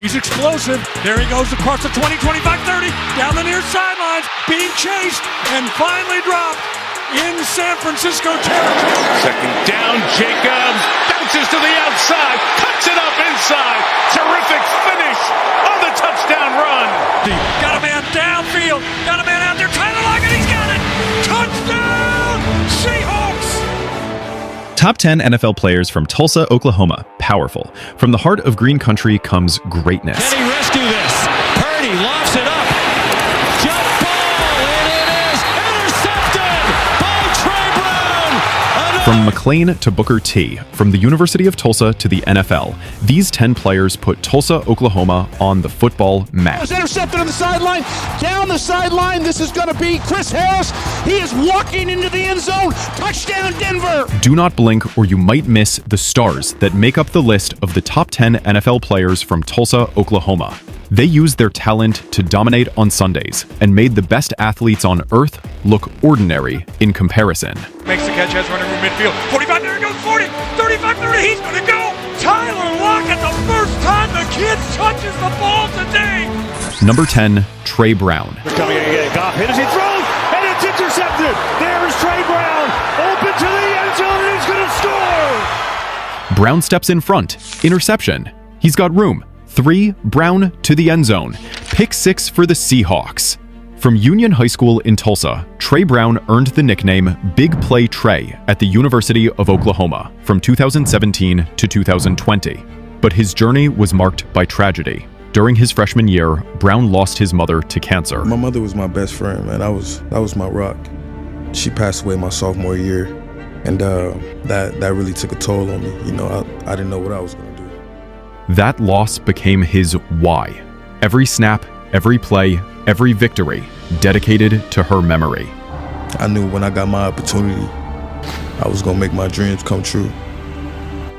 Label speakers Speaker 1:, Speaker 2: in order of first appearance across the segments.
Speaker 1: He's explosive. There he goes across the 20, 25, 30, down the near sidelines, being chased, and finally dropped in San Francisco territory.
Speaker 2: Second down, Jacobs bounces to the outside, cuts it up inside. Terrific finish on the touchdown run.
Speaker 1: Got a man downfield, got a man out there, Tyler Lockett, he's got it! Touchdown, Seahawks!
Speaker 3: Top 10 NFL players from Tulsa, Oklahoma. Powerful. From the heart of green country comes greatness.
Speaker 1: Can he rescue this? Purdy lofts it up. Jump ball, and it is intercepted by Trey Brown.
Speaker 3: From McLean to Booker T, from the University of Tulsa to the NFL, these 10 players put Tulsa, Oklahoma on the football map.
Speaker 4: It's intercepted on the sideline, down the sideline. This is going to be Chris Harris. He is walking into the end zone. Touchdown, Denver.
Speaker 3: Do not blink or you might miss the stars that make up the list of the top 10 NFL players from Tulsa, Oklahoma. They used their talent to dominate on Sundays and made the best athletes on earth look ordinary in comparison.
Speaker 1: Makes the catch, has running room midfield. 45, there he goes, 40, 35, 30, he's going to go. Tyler Lockett, the first time the kid touches the ball today.
Speaker 3: Number 10, Trey Brown.
Speaker 4: Coming again, Goff hit as he throws, and it's intercepted. There is Trey Brown, open to the end zone, and he's going to score.
Speaker 3: Brown steps in front. Interception. He's got room. 3, Brown to the end zone. Pick 6 for the Seahawks. From Union High School in Tulsa, Trey Brown earned the nickname Big Play Trey at the University of Oklahoma from 2017 to 2020. But his journey was marked by tragedy. During his freshman year, Brown lost his mother to cancer.
Speaker 5: My mother was my best friend, man. That was my rock. She passed away my sophomore year, and that really took a toll on me. You know, I didn't know what I was going to do.
Speaker 3: That loss became his why. Every snap, every play, every victory dedicated to her memory.
Speaker 5: I knew when I got my opportunity, I was going to make my dreams come true.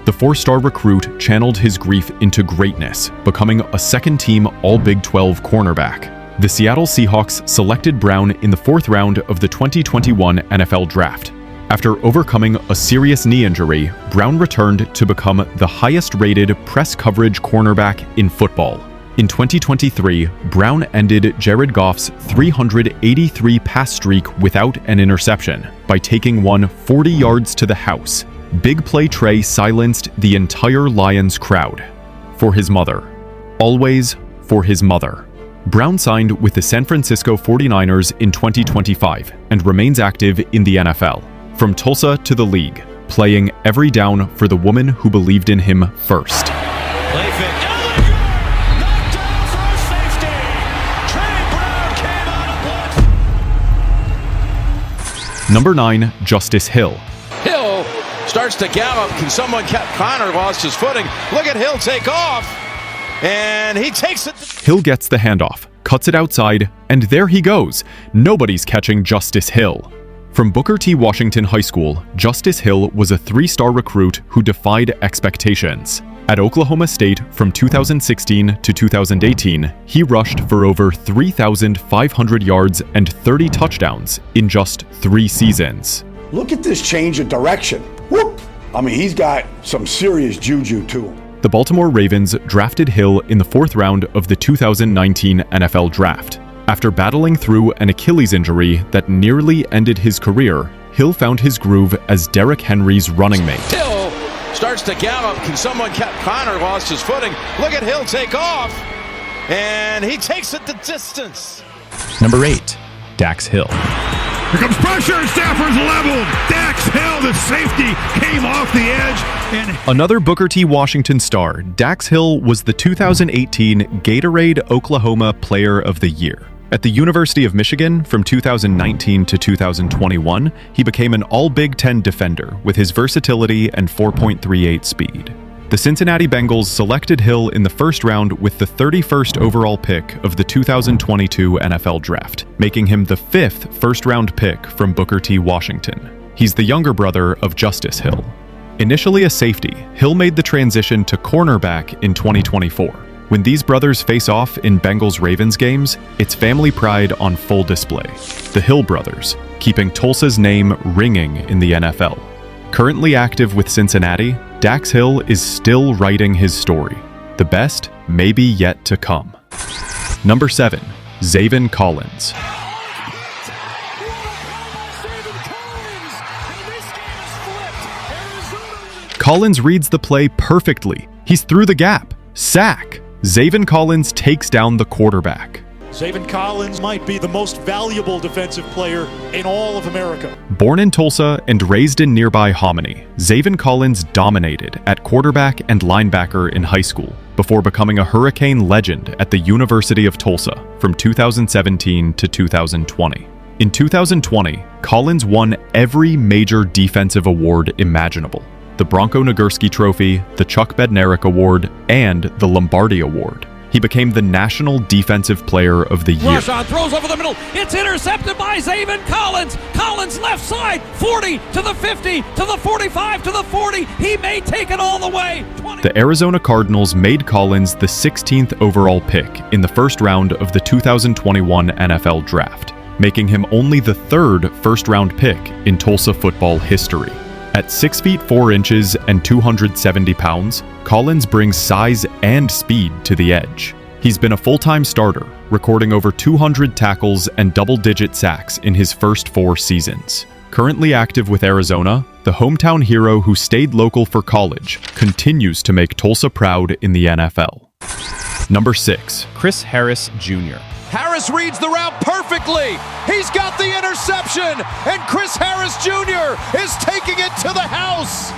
Speaker 3: The 4-star recruit channeled his grief into greatness, becoming a second-team All-Big 12 cornerback. The Seattle Seahawks selected Brown in the 4th round of the 2021 NFL Draft. After overcoming a serious knee injury, Brown returned to become the highest-rated press coverage cornerback in football. In 2023, Brown ended Jared Goff's 383 pass streak without an interception by taking one 40 yards to the house. Big Play Trey silenced the entire Lions crowd. For his mother. Always for his mother. Brown signed with the San Francisco 49ers in 2025 and remains active in the NFL. From Tulsa to the league, playing every down for the woman who believed in him first.
Speaker 1: Play fake. Knocked down for a safety. Trey Brown came out of blitz.
Speaker 3: Number 9, Justice Hill.
Speaker 6: Hill starts to gallop. Can someone catch? Connor lost his footing. Look at Hill take off. And he takes it.
Speaker 3: Hill gets the handoff, cuts it outside, and there he goes. Nobody's catching Justice Hill. From Booker T. Washington High School, Justice Hill was a 3-star recruit who defied expectations. At Oklahoma State from 2016 to 2018, he rushed for over 3,500 yards and 30 touchdowns in just 3 seasons.
Speaker 7: Look at this change of direction. Whoop! I mean, he's got some serious juju to him.
Speaker 3: The Baltimore Ravens drafted Hill in the 4th round of the 2019 NFL Draft. After battling through an Achilles injury that nearly ended his career, Hill found his groove as Derrick Henry's running mate.
Speaker 6: Hill starts to gallop. Can someone catch? Connor lost his footing. Look at Hill take off. And he takes it the distance.
Speaker 3: Number 8, Dax Hill.
Speaker 8: Here comes pressure, Stafford's leveled. Dax Hill, the safety, came off the edge. And
Speaker 3: another Booker T. Washington star, Dax Hill was the 2018 Gatorade Oklahoma Player of the Year. At the University of Michigan from 2019 to 2021, he became an All-Big Ten defender with his versatility and 4.38 speed. The Cincinnati Bengals selected Hill in the 1st round with the 31st overall pick of the 2022 NFL Draft, making him the 5th first-round pick from Booker T. Washington. He's the younger brother of Justice Hill. Initially a safety, Hill made the transition to cornerback in 2024. When these brothers face off in Bengals-Ravens games, it's family pride on full display. The Hill brothers, keeping Tulsa's name ringing in the NFL. Currently active with Cincinnati, Dax Hill is still writing his story. The best may be yet to come. Number 7. Zaven Collins. Collins reads the play perfectly. He's through the gap. Sack! Zaven Collins takes down the quarterback.
Speaker 4: Zaven Collins might be the most valuable defensive player in all of America.
Speaker 3: Born in Tulsa and raised in nearby Hominy, Zaven Collins dominated at quarterback and linebacker in high school before becoming a Hurricane legend at the University of Tulsa from 2017 to 2020. In 2020, Collins won every major defensive award imaginable: the Bronco Nagurski Trophy, the Chuck Bednarik Award, and the Lombardi Award. He became the National Defensive Player of the Year.
Speaker 1: Rashawn throws over the middle. It's intercepted by Zaven Collins. Collins left side, 40 to the 50 to the 45 to the 40. He may take it all the way. 20.
Speaker 3: The Arizona Cardinals made Collins the 16th overall pick in the first round of the 2021 NFL Draft, making him only the third first-round pick in Tulsa football history. At 6 feet 4 inches and 270 pounds, Collins brings size and speed to the edge. He's been a full-time starter, recording over 200 tackles and double-digit sacks in his first 4 seasons. Currently active with Arizona, the hometown hero who stayed local for college continues to make Tulsa proud in the NFL. Number 6. Chris Harris Jr.
Speaker 6: Harris reads the route perfectly. He's got the interception, and Chris Harris Jr. is taking it to the house.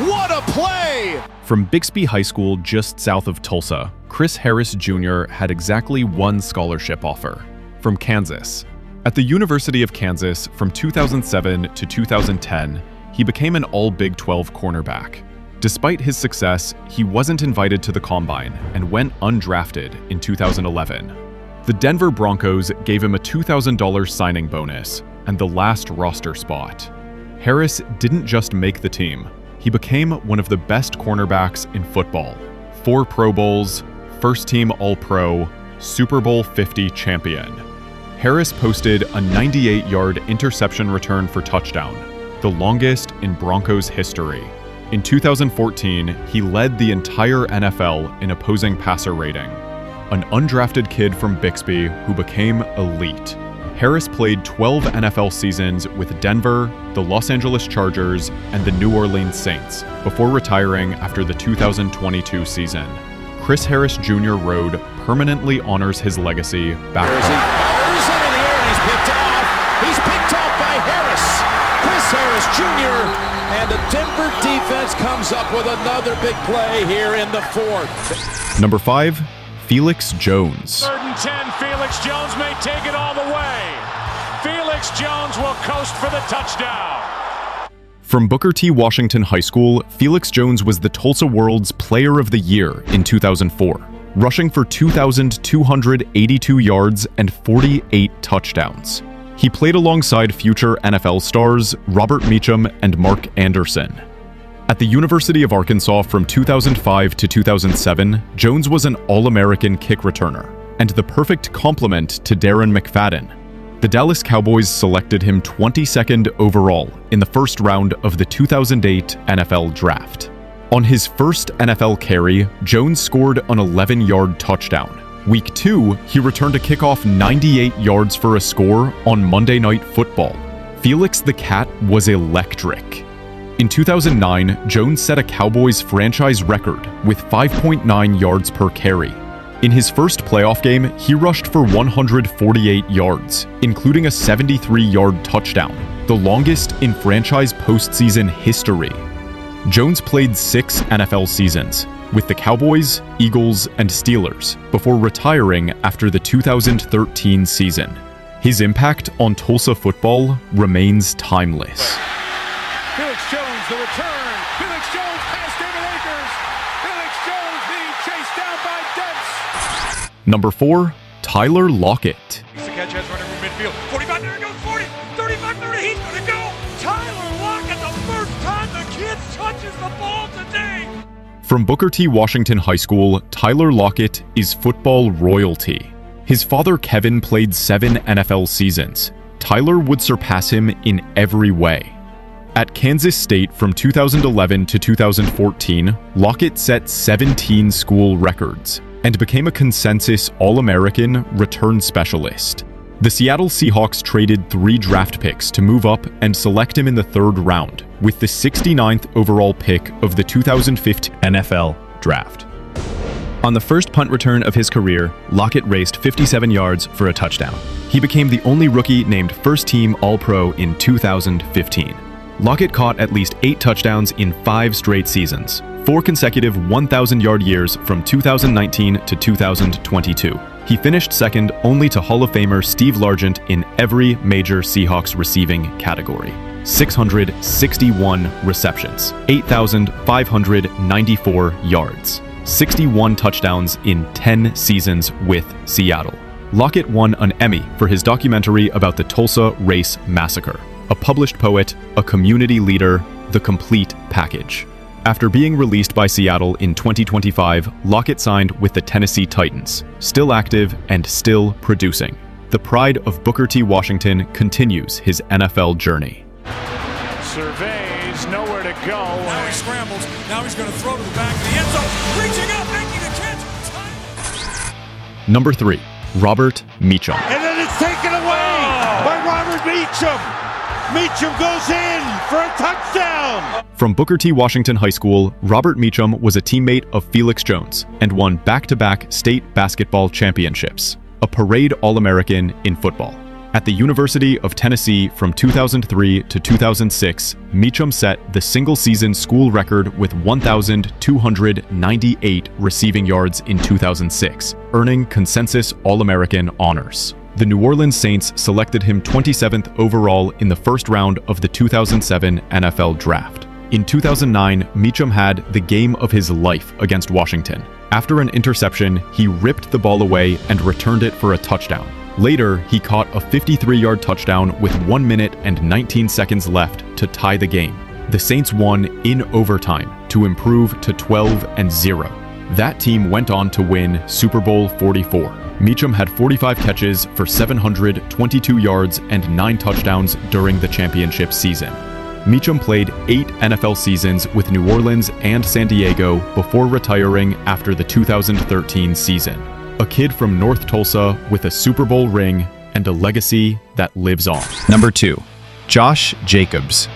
Speaker 6: What a play!
Speaker 3: From Bixby High School just south of Tulsa, Chris Harris Jr. had exactly one scholarship offer: from Kansas. At the University of Kansas from 2007 to 2010, he became an all-Big 12 cornerback. Despite his success, he wasn't invited to the Combine and went undrafted in 2011. The Denver Broncos gave him a $2,000 signing bonus and the last roster spot. Harris didn't just make the team, he became one of the best cornerbacks in football. 4 Pro Bowls, first-team All-Pro, Super Bowl 50 champion. Harris posted a 98-yard interception return for touchdown, the longest in Broncos history. In 2014, he led the entire NFL in opposing passer rating. An undrafted kid from Bixby who became elite. Harris played 12 NFL seasons with Denver, the Los Angeles Chargers, and the New Orleans Saints before retiring after the 2022 season. Chris Harris Jr. Road permanently honors his legacy back home.
Speaker 6: Fires into the air, and he's picked off. He's picked off by Harris. Chris Harris Jr. And the Denver defense comes up with another big play here in the 4th.
Speaker 3: Number 5. Felix Jones.
Speaker 2: 3rd and 10, Felix Jones may take it all the way. Felix Jones will coast for the touchdown.
Speaker 3: From Booker T. Washington High School, Felix Jones was the Tulsa World's Player of the Year in 2004, rushing for 2,282 yards and 48 touchdowns. He played alongside future NFL stars Robert Meacham and Mark Anderson. At the University of Arkansas from 2005 to 2007, Jones was an All-American kick returner and the perfect complement to Darren McFadden. The Dallas Cowboys selected him 22nd overall in the first round of the 2008 NFL Draft. On his first NFL carry, Jones scored an 11-yard touchdown. Week 2, he returned a kickoff 98 yards for a score on Monday Night Football. Felix the Cat was electric. In 2009, Jones set a Cowboys franchise record with 5.9 yards per carry. In his first playoff game, he rushed for 148 yards, including a 73-yard touchdown, the longest in franchise postseason history. Jones played 6 NFL seasons with the Cowboys, Eagles, and Steelers before retiring after the 2013 season. His impact on Tulsa football remains timeless.
Speaker 2: Felix Jones, the return. Felix Jones past David Akers. Felix Jones being chased down by Dents.
Speaker 3: Number 4, Tyler Lockett.
Speaker 1: The catch has running from midfield. 45, there it goes, 40, 35, 30, he's going to go. Tyler Lockett, the first time the kid touches the ball today.
Speaker 3: From Booker T. Washington High School, Tyler Lockett is football royalty. His father Kevin played 7 NFL seasons. Tyler would surpass him in every way. At Kansas State from 2011 to 2014, Lockett set 17 school records, and became a consensus All-American return specialist. The Seattle Seahawks traded 3 draft picks to move up and select him in the 3rd round, with the 69th overall pick of the 2015
Speaker 9: NFL Draft. On the first punt return of his career, Lockett raced 57 yards for a touchdown. He became the only rookie named first-team All-Pro in 2015. Lockett caught at least 8 touchdowns in 5 straight seasons, 4 consecutive 1,000-yard years from 2019 to 2022. He finished second only to Hall of Famer Steve Largent in every major Seahawks receiving category. 661 receptions, 8,594 yards, 61 touchdowns in 10 seasons with Seattle. Lockett won an Emmy for his documentary about the Tulsa Race Massacre. A published poet, a community leader, the complete package. After being released by Seattle in 2025, Lockett signed with the Tennessee Titans, still active and still producing. The pride of Booker T. Washington continues his NFL journey.
Speaker 2: Surveys, nowhere to go.
Speaker 1: Now he scrambles. Now he's going to throw to the back of the end zone. Reaching up, making a catch.
Speaker 3: Number 3, Robert Meacham.
Speaker 4: And then it's taken away by Robert Meacham. Meacham goes in for a touchdown.
Speaker 3: From Booker T. Washington High School, Robert Meacham was a teammate of Felix Jones and won back-to-back state basketball championships, a parade All-American in football. At the University of Tennessee from 2003 to 2006, Meacham set the single-season school record with 1,298 receiving yards in 2006, earning consensus All-American honors. The New Orleans Saints selected him 27th overall in the 1st round of the 2007 NFL Draft. In 2009, Meacham had the game of his life against Washington. After an interception, he ripped the ball away and returned it for a touchdown. Later, he caught a 53-yard touchdown with 1 minute and 19 seconds left to tie the game. The Saints won in overtime to improve to 12-0. That team went on to win Super Bowl 44. Meacham had 45 catches for 722 yards and 9 touchdowns during the championship season. Meacham played 8 NFL seasons with New Orleans and San Diego before retiring after the 2013 season. A kid from North Tulsa with a Super Bowl ring and a legacy that lives on.
Speaker 9: Number 2, Josh Jacobs.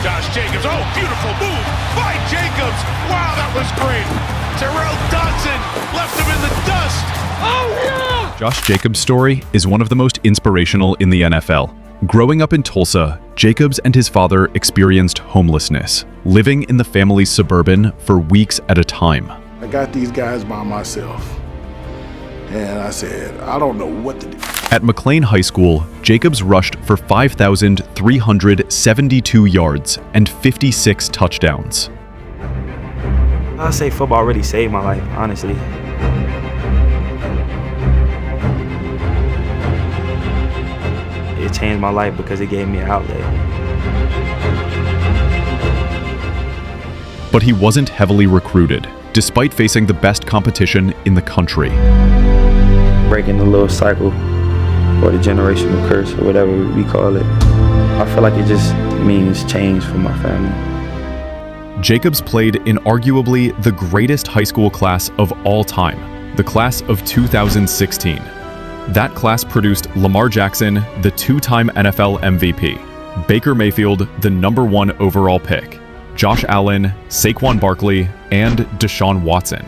Speaker 2: Josh Jacobs, oh, beautiful move by Jacobs. Wow, that was great. Terrell Dodson left him in the dust. Oh, yeah!
Speaker 9: Josh Jacobs' story is one of the most inspirational in the NFL. Growing up in Tulsa, Jacobs and his father experienced homelessness, living in the family's suburban for weeks at a time.
Speaker 7: I got these guys by myself. And I said, I don't know what to do.
Speaker 3: At McLean High School, Jacobs rushed for 5,372 yards and 56 touchdowns.
Speaker 10: I'd say football really saved my life, honestly. It changed my life because it gave me an outlet.
Speaker 3: But he wasn't heavily recruited, despite facing the best competition in the country.
Speaker 10: Breaking the little cycle, or the generational curse, or whatever we call it. I feel like it just means change for my family.
Speaker 3: Jacobs played in arguably the greatest high school class of all time, the class of 2016. That class produced Lamar Jackson, the 2-time NFL MVP, Baker Mayfield, the #1 overall pick, Josh Allen, Saquon Barkley, and Deshaun Watson.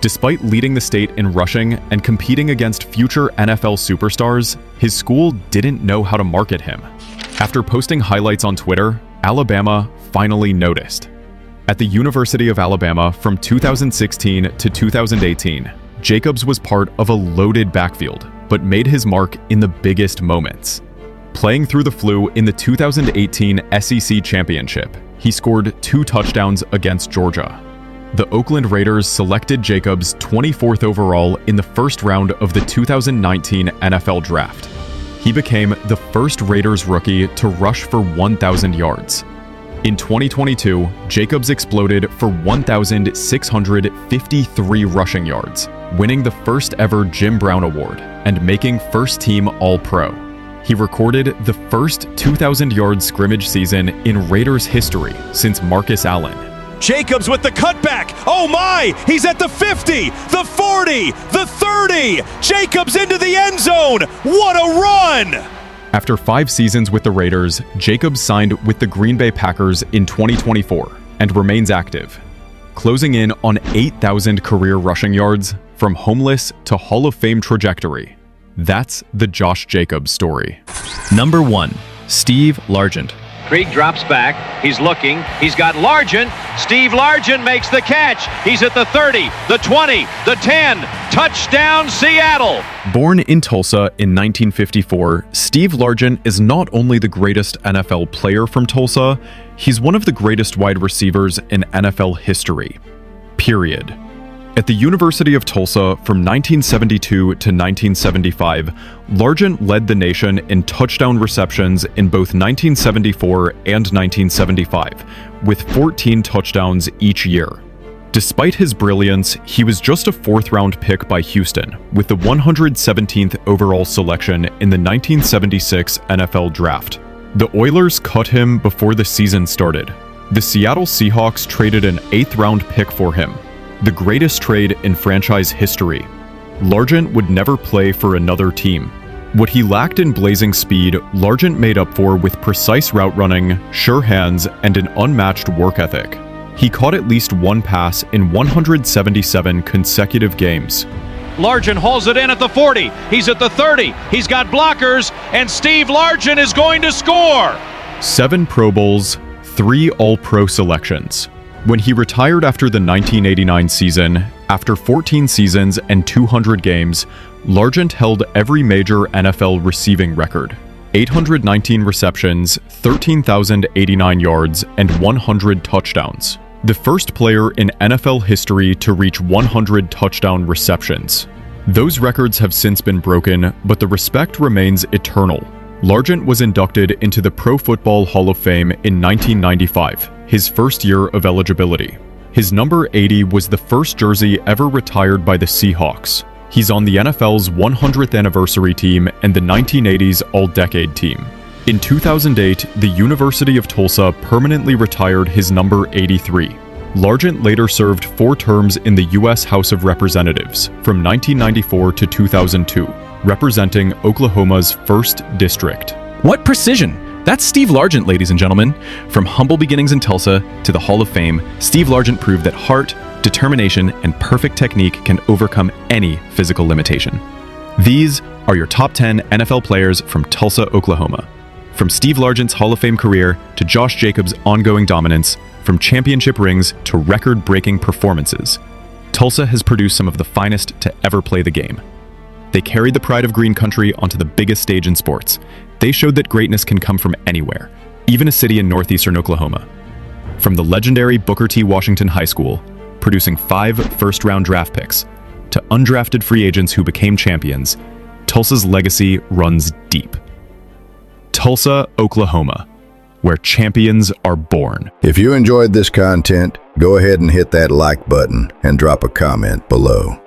Speaker 3: Despite leading the state in rushing and competing against future NFL superstars, his school didn't know how to market him. After posting highlights on Twitter, Alabama finally noticed. At the University of Alabama from 2016 to 2018, Jacobs was part of a loaded backfield, but made his mark in the biggest moments. Playing through the flu in the 2018 SEC Championship, he scored 2 touchdowns against Georgia. The Oakland Raiders selected Jacobs 24th overall in the 1st round of the 2019 NFL Draft. He became the first Raiders rookie to rush for 1,000 yards. In 2022, Jacobs exploded for 1,653 rushing yards, winning the first ever Jim Brown Award and making first-team All-Pro. He recorded the first 2,000-yard scrimmage season in Raiders history since Marcus Allen.
Speaker 11: Jacobs with the cutback. Oh my, he's at the 50, the 40, the 30. Jacobs into the end zone. What a run!
Speaker 3: After 5 seasons with the Raiders, Jacobs signed with the Green Bay Packers in 2024 and remains active, closing in on 8,000 career rushing yards from homeless to Hall of Fame trajectory. That's the Josh Jacobs story.
Speaker 9: Number 1. Steve Largent.
Speaker 12: Krieg drops back. He's looking. He's got Largent. Steve Largent makes the catch. He's at the 30, the 20, the 10. Touchdown, Seattle.
Speaker 3: Born in Tulsa in 1954, Steve Largent is not only the greatest NFL player from Tulsa, he's one of the greatest wide receivers in NFL history. Period. At the University of Tulsa from 1972 to 1975, Largent led the nation in touchdown receptions in both 1974 and 1975, with 14 touchdowns each year. Despite his brilliance, he was just a 4th-round pick by Houston, with the 117th overall selection in the 1976 NFL Draft. The Oilers cut him before the season started. The Seattle Seahawks traded an 8th-round pick for him, the greatest trade in franchise history. Largent would never play for another team. What he lacked in blazing speed, Largent made up for with precise route running, sure hands, and an unmatched work ethic. He caught at least 1 pass in 177 consecutive games.
Speaker 12: Largent hauls it in at the 40. He's at the 30. He's got blockers, and Steve Largent is going to score.
Speaker 3: 7 Pro Bowls, 3 All-Pro selections. When he retired after the 1989 season, after 14 seasons and 200 games, Largent held every major NFL receiving record: 819 receptions, 13,089 yards, and 100 touchdowns. The first player in NFL history to reach 100 touchdown receptions. Those records have since been broken, but the respect remains eternal. Largent was inducted into the Pro Football Hall of Fame in 1995, his first year of eligibility. His number 80 was the first jersey ever retired by the Seahawks. He's on the NFL's 100th anniversary team and the 1980s All-Decade team. In 2008, the University of Tulsa permanently retired his number 83. Largent later served 4 terms in the U.S. House of Representatives from 1994 to 2002, representing Oklahoma's 1st District.
Speaker 9: What precision! That's Steve Largent, ladies and gentlemen. From humble beginnings in Tulsa to the Hall of Fame, Steve Largent proved that heart, determination, and perfect technique can overcome any physical limitation. These are your top 10 NFL players from Tulsa, Oklahoma. From Steve Largent's Hall of Fame career to Josh Jacobs' ongoing dominance, from championship rings to record-breaking performances, Tulsa has produced some of the finest to ever play the game. They carried the pride of green country onto the biggest stage in sports. They showed that greatness can come from anywhere, even a city in northeastern Oklahoma. From the legendary Booker T. Washington High School, producing 5 first-round draft picks, to undrafted free agents who became champions, Tulsa's legacy runs deep. Tulsa, Oklahoma, where champions are born.
Speaker 13: If you enjoyed this content, go ahead and hit that like button and drop a comment below.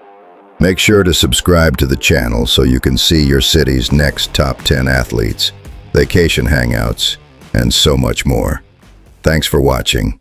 Speaker 13: Make sure to subscribe to the channel so you can see your city's next top 10 athletes, vacation hangouts, and so much more. Thanks for watching.